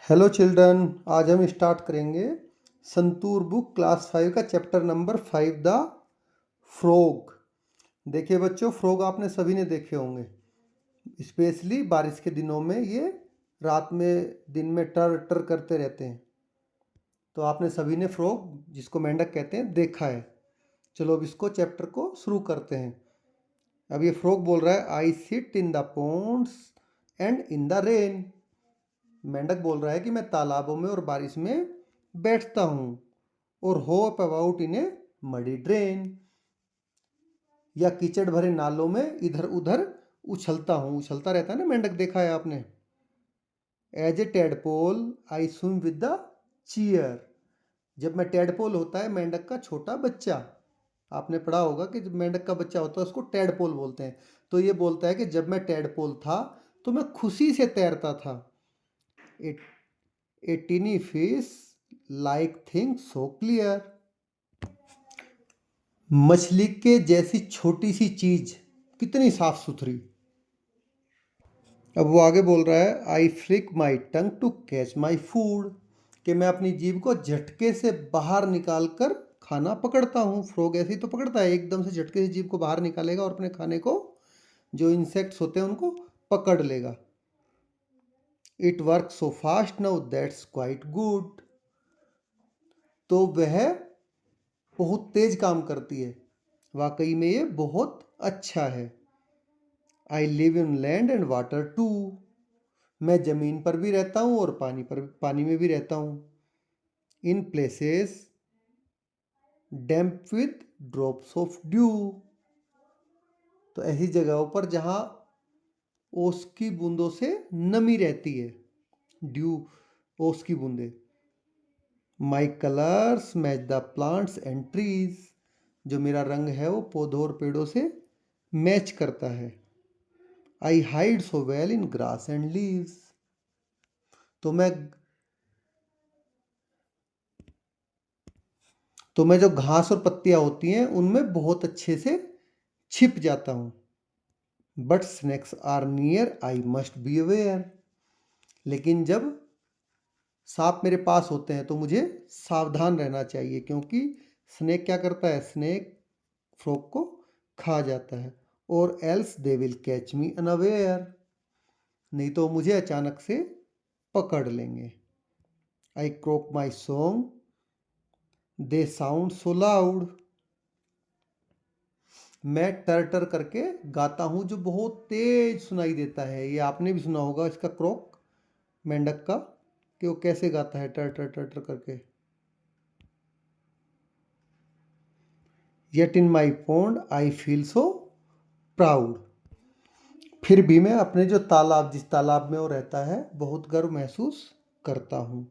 Hello children, आज हम start करेंगे संतूर बुक क्लास 5 का चैप्टर नंबर 5 द फ्रॉग। देखिए बच्चों, फ्रॉग आपने सभी ने देखे होंगे। स्पेशली बारिश के दिनों में ये रात में दिन में टर टर करते रहते हैं। तो आपने सभी ने फ्रॉग, जिसको मेंढक कहते हैं, देखा है। चलो अब इसको चैप्टर को शुरू करते हैं। अब ये फ्रॉग बोल रहा है, I sit in the Pond's and in the rain. मेंढक बोल रहा है कि मैं तालाबों में और बारिश में बैठता हूँ और hope about in A muddy drain, या कीचड़ भरे नालों में इधर उधर उछलता हूँ। उछलता रहता है ना मेंढक, देखा है आपने। As a tadpole I swim with the cheer. जब मैं टेडपोल होता है मेंढक का छोटा बच्चा, आपने पढ़ा होगा कि जब मेंढक का बच्चा होता है उसको टेडपोल बोलते हैं। तो ये बोलता है कि जब मैं टेडपोल था तो मैं खुशी से तैरता था। A tiny fish like thing so clear. मछली के जैसी छोटी सी चीज कितनी साफ सुथरी। अब वो आगे बोल रहा है, I flick my tongue to catch my food, कि मैं अपनी जीभ को झटके से बाहर निकाल कर खाना पकड़ता हूँ। फ्रॉग ऐसे ही तो पकड़ता है, एकदम से झटके से जीभ को बाहर निकालेगा और अपने खाने को, जो इंसेक्ट्स होते हैं, उनको पकड़ लेगा। It work so fast now that's quite good. तो वह बहुत तेज काम करती है, वाकई में ये बहुत अच्छा है। I live in land and water too, मैं जमीन पर भी रहता हूँ और पानी में भी रहता हूँ। In places damp with drops of due, तो ऐसी जगहों पर जहाँ ओस की बूंदों से नमी रहती है। ड्यू, ओस की बूंदे। My colours match the plants and trees, जो मेरा रंग है वो पौधों और पेड़ों से मैच करता है। आई hide so well in grass and leaves, तो मैं जो घास और पत्तियां होती हैं उनमें बहुत अच्छे से छिप जाता हूं। But snakes are near I must be aware, लेकिन जब सांप मेरे पास होते हैं तो मुझे सावधान रहना चाहिए, क्योंकि स्नेक क्या करता है, स्नेक फ्रॉग को खा जाता है। और else they will catch me unaware, नहीं तो मुझे अचानक से पकड़ लेंगे। I croak my song they sound so loud, मैं टर टर करके गाता हूं जो बहुत तेज सुनाई देता है। ये आपने भी सुना होगा इसका क्रोक, मेंढक का, कि वो कैसे गाता है टर टर टर टर करके। Yet in my pond I feel so proud, फिर भी मैं अपने जो तालाब, जिस तालाब में वो रहता है, बहुत गर्व महसूस करता हूँ।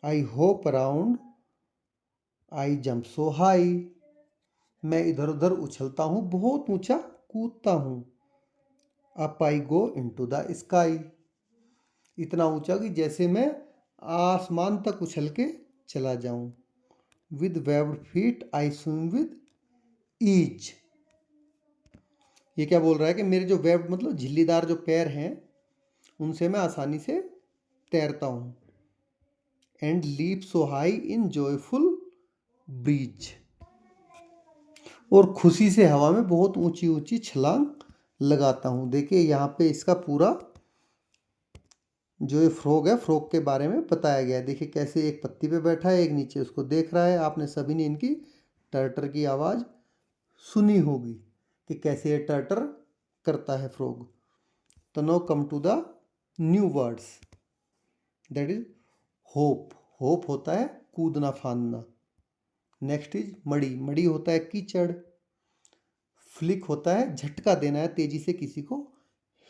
I hope around I jump so high, मैं इधर उधर उछलता हूँ, बहुत ऊंचा कूदता हूँ। Up I go into the sky, इतना ऊंचा कि जैसे मैं आसमान तक उछल के चला जाऊं। With webbed feet I swim with ease, ये क्या बोल रहा है कि मेरे जो वेब्ड मतलब झिल्लीदार जो पैर हैं, उनसे मैं आसानी से तैरता हूँ। And leap so high in joyful breeze, और खुशी से हवा में बहुत ऊंची ऊंची छलांग लगाता हूँ। देखिए यहाँ पे इसका पूरा जो ये फ्रॉग है, फ्रॉग के बारे में बताया गया है। देखिए कैसे एक पत्ती पे बैठा है, एक नीचे उसको देख रहा है। आपने सभी ने इनकी टर्टर की आवाज़ सुनी होगी कि कैसे ये टर्टर करता है फ्रॉग। तो now come to the new words, that is hop. Hop होता है कूदना फांदना। नेक्स्ट इज मड़ी, मड़ी होता है कीचड़। फ्लिक होता है झटका देना है, तेजी से किसी को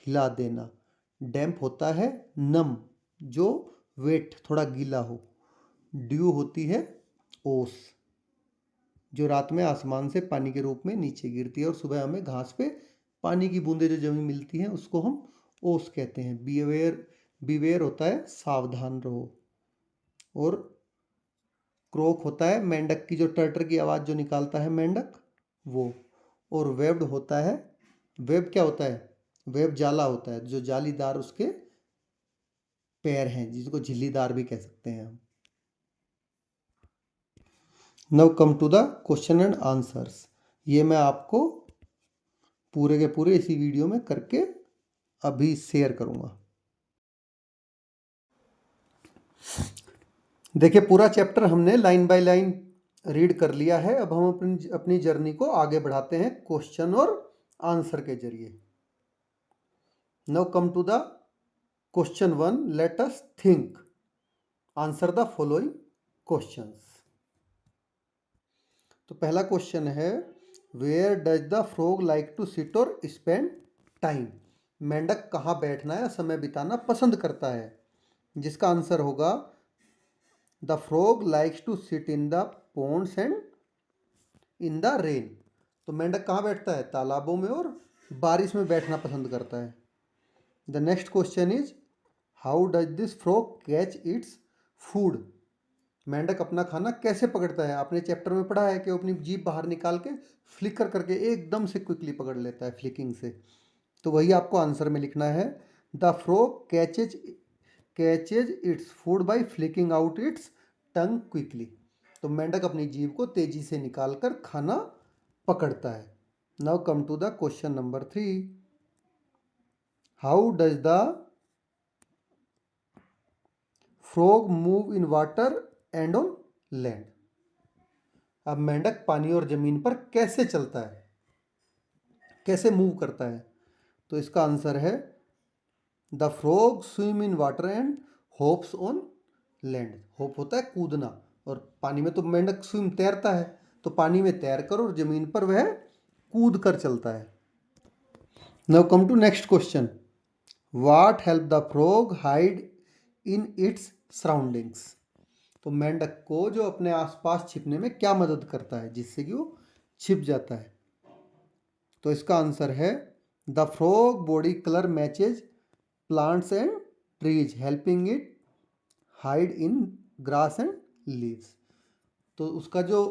हिला देना। डैम्प होता है नम, जो वेट थोड़ा गीला हो। ड्यू होती है ओस, जो रात में आसमान से पानी के रूप में नीचे गिरती है और सुबह हमें घास पे पानी की बूंदें जो जमीन मिलती हैं उसको हम ओस कहते हैं। बीवेयर, बीवेयर होता है सावधान रहो। और क्रोक होता है मेंढक की जो टर्टर की आवाज़ जो निकालता है मेंढक, वो। और वेब्ड होता है, वेब क्या होता है, वेब जाला होता है, जो जालीदार उसके पैर हैं, जिसको झिल्लीदार भी कह सकते हैं हम। Now come to the question and answers. ये मैं आपको पूरे के पूरे इसी वीडियो में करके अभी शेयर करूँगा। देखिए पूरा चैप्टर हमने लाइन बाय लाइन रीड कर लिया है। अब हम अपनी जर्नी को आगे बढ़ाते हैं क्वेश्चन और आंसर के जरिए। Now come to the question 1। Let us think, answer the following questions. तो पहला क्वेश्चन है, where does the frog like to sit और स्पेंड टाइम? मेंढक कहाँ बैठना या समय बिताना पसंद करता है? जिसका आंसर होगा the frog likes to sit in the ponds and in the rain. तो मेंढक कहाँ बैठता है? तालाबों में और बारिश में बैठना पसंद करता है। The next question is, how does this frog catch its food? मेंढक अपना खाना कैसे पकड़ता है? आपने चैप्टर में पढ़ा है कि वो अपनी जीभ बाहर निकाल के फ्लिकर करके एकदम से क्विकली पकड़ लेता है, फ्लिकिंग से। तो वही आपको आंसर में लिखना है, the frog catches its food by flicking out it's tongue quickly. तो मेंढक अपनी जीभ को तेजी से निकाल कर खाना पकड़ता है। Now come to the question number 3। How does the frog move in water and on land? अब मेंढक पानी और जमीन पर कैसे चलता है, कैसे मूव करता है? तो इसका आंसर है, the frog swim in water and hopes on land. Hope होता है कूदना, और पानी में तो मेंढक स्विम तैरता है, तो पानी में तैर कर और जमीन पर वह कूद कर चलता है। Now come to next question. What help the frog hide in its surroundings? तो मेंढक को जो अपने आसपास छिपने में क्या मदद करता है जिससे कि वो छिप जाता है? तो इसका आंसर है, the frog body colour matches plants and trees helping it hide in grass and leaves. तो उसका जो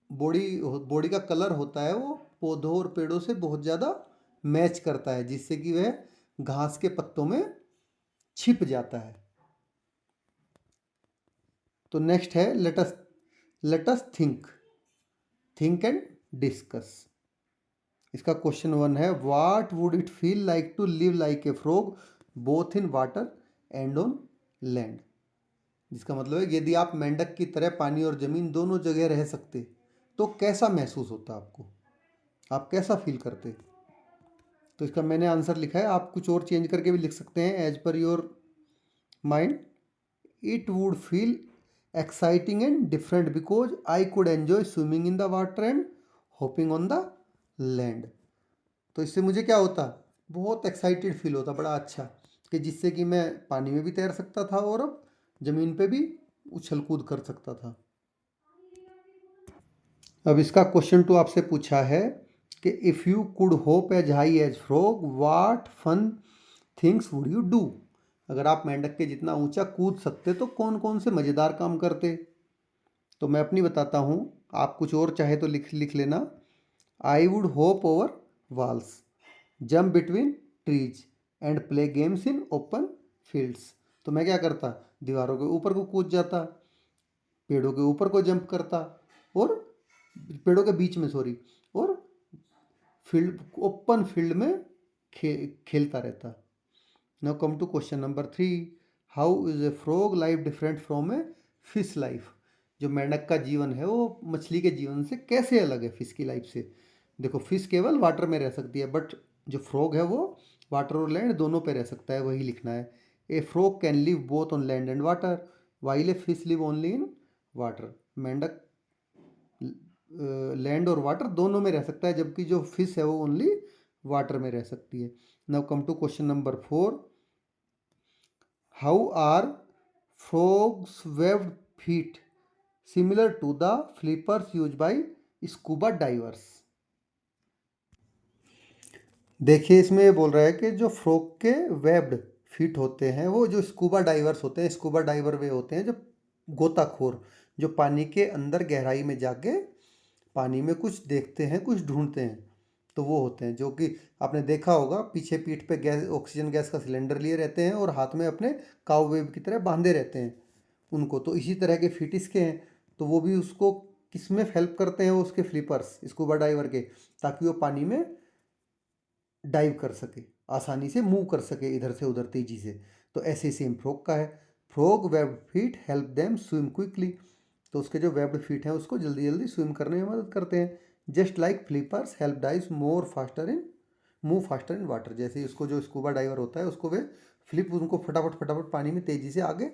बॉडी का कलर होता है वो पौधों और पेड़ों से बहुत ज़्यादा मैच करता है, जिससे कि वह घास के पत्तों में छिप जाता है। तो नेक्स्ट है, let us think and discuss. इसका क्वेश्चन 1 है, what would it feel like to live like a frog both in water and on land? जिसका मतलब है, यदि आप मेंढक की तरह पानी और जमीन दोनों जगह रह सकते तो कैसा महसूस होता आपको, आप कैसा फील करते? तो इसका मैंने आंसर लिखा है, आप कुछ और चेंज करके भी लिख सकते हैं as per your mind. It would feel exciting and different because I could enjoy swimming in the water and hopping on the land। तो इससे मुझे क्या होता, बहुत एक्साइटेड फील होता, बड़ा अच्छा, कि जिससे कि मैं पानी में भी तैर सकता था और अब ज़मीन पे भी उछल कूद कर सकता था। अब इसका क्वेश्चन 2 आपसे पूछा है कि if you could hop as high as frog what fun things would you do? अगर आप मेंढक के जितना ऊंचा कूद सकते तो कौन कौन से मज़ेदार काम करते? तो मैं अपनी बताता हूँ, आप कुछ और चाहे तो लिख लेना। I would hope over walls, jump between trees and play games in open fields. तो मैं क्या करता, दीवारों के ऊपर को कूद जाता, पेड़ों के ऊपर को जंप करता, और पेड़ों के बीच में और ओपन फील्ड में खेलता रहता। Now come to question number 3। How is a frog life different from a fish life? जो मेंढक का जीवन है वो मछली के जीवन से कैसे अलग है फिश की लाइफ से? देखो, फिश केवल वाटर में रह सकती है, बट जो फ्रॉग है वो वाटर और लैंड दोनों पे रह सकता है, वही लिखना है। ए frog can live both on land and water while a fish live only in water. मेंढक लैंड और वाटर दोनों में रह सकता है, जबकि जो फिश है वो ओनली वाटर में रह सकती है। Now come to question number 4। How are frogs webbed feet similar to the flippers use by scuba divers? देखिए, इसमें ये बोल रहा है कि जो फ्रॉग के वेब्ड फीट होते हैं वो जो स्कूबा डाइवर्स होते हैं, स्कूबा डाइवर वे होते हैं जो गोताखोर, जो पानी के अंदर गहराई में जाके पानी में कुछ देखते हैं, कुछ ढूंढते हैं, तो वो होते हैं, जो कि आपने देखा होगा पीछे पीठ पे गैस, ऑक्सीजन गैस का सिलेंडर लिए रहते हैं और हाथ में अपने काउवेब की तरह बांधे रहते हैं उनको। तो इसी तरह के फीट इसके हैं। तो वो भी उसको किस में हेल्प करते हैं, वो उसके फ्लिपर्स, स्कूबा डाइवर के, ताकि वो पानी में डाइव कर सके, आसानी से मूव कर सके इधर से उधर तेजी से। तो ऐसे सेम फ्रॉग का है। Frog webbed feet help them swim quickly. तो उसके जो वेब्ड फीट हैं उसको जल्दी जल्दी स्विम करने में मदद करते हैं। Just like flippers help dives move faster in water. जैसे ही उसको जो स्कूबा डाइवर होता है उसको वे फ्लिप, उनको फटाफट फटाफट पानी में तेज़ी से आगे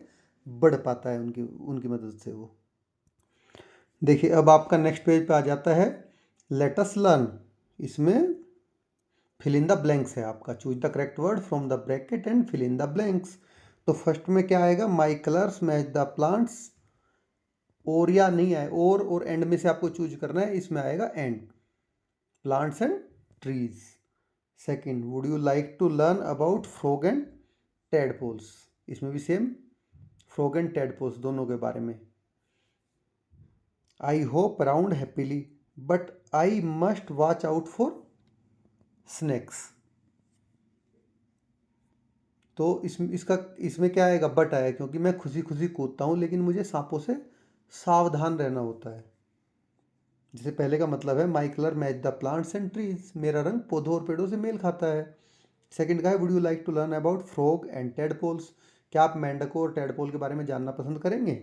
बढ़ पाता है उनकी उनकी मदद से वो। देखिए अब आपका नेक्स्ट पेज पे आ जाता है लेट अस लर्न। इसमें फिल इन द ब्लैंक्स है आपका, choose the correct word from the bracket and fill in the blanks. तो फर्स्ट में क्या आएगा, my colours match the plants. और या नहीं आए, और एंड में से आपको चूज करना है, इसमें आएगा and, plants and trees. Second, would you like to learn about frog and tadpoles. इसमें भी सेम, फ्रॉग एंड टेडपोल्स दोनों के बारे में। I hope around happily but I must watch out for snacks. तो इसमें क्या आएगा, बट आएगा, क्योंकि मैं खुशी खुशी कूदता हूँ लेकिन मुझे सांपों से सावधान रहना होता है। जैसे पहले का मतलब है माई colour match the plants and trees, मेरा रंग पौधों और पेड़ों से मेल खाता है। सेकंड का है would you like to learn about frog and tadpoles. क्या आप मेंढकों और टेडपोल के बारे में जानना पसंद करेंगे।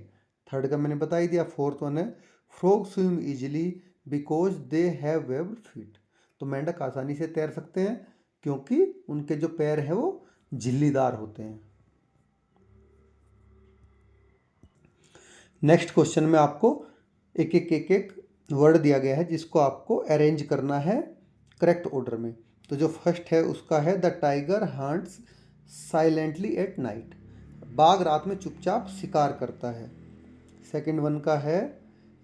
थर्ड का मैंने बता ही दिया। फोर्थ वन है frog swim easily because they have webbed feet. तो मेंढक आसानी से तैर सकते हैं क्योंकि उनके जो पैर हैं वो झिल्लीदार होते हैं। नेक्स्ट क्वेश्चन में आपको एक वर्ड दिया गया है जिसको आपको अरेंज करना है करेक्ट ऑर्डर में। तो जो फर्स्ट है उसका है the tiger hunts silently at night. बाघ रात में चुपचाप शिकार करता है। सेकंड वन का है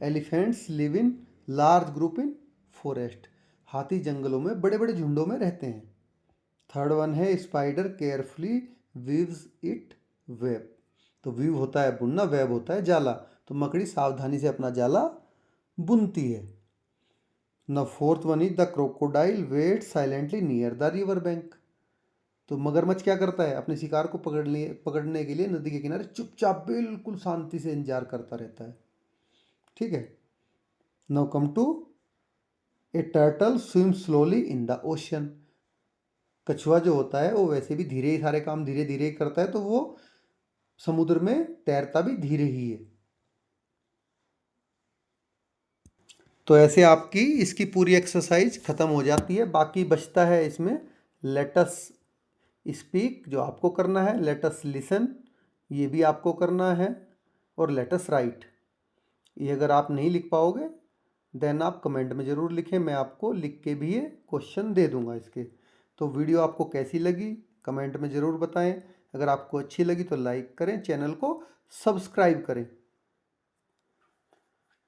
elephants live in large group in forest. हाथी जंगलों में बड़े बड़े झुंडों में रहते हैं। थर्ड वन है spider carefully weaves it web. तो वीव होता है बुनना, वेब होता है जाला। तो मकड़ी सावधानी से अपना जाला बुनती है। न fourth one is the crocodile wait silently near the river bank. तो मगरमच्छ क्या करता है, अपने शिकार को पकड़ने के लिए नदी के किनारे चुपचाप बिल्कुल शांति से इंतजार करता रहता है। ठीक है। Now come to a turtle swim slowly in the ocean. कछुआ जो होता है वो वैसे भी धीरे ही सारे काम धीरे धीरे करता है, तो वो समुद्र में तैरता भी धीरे ही है। तो ऐसे आपकी इसकी पूरी एक्सरसाइज खत्म हो जाती है। बाकी बचता है इसमें लेट अस स्पीक जो आपको करना है, लेट अस लिसन ये भी आपको करना है, और लेट अस राइट ये अगर आप नहीं लिख पाओगे देन आप कमेंट में ज़रूर लिखें, मैं आपको लिख के भी ये क्वेश्चन दे दूंगा इसके। तो वीडियो आपको कैसी लगी कमेंट में ज़रूर बताएं। अगर आपको अच्छी लगी तो लाइक करें, चैनल को सब्सक्राइब करें।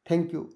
Thank you.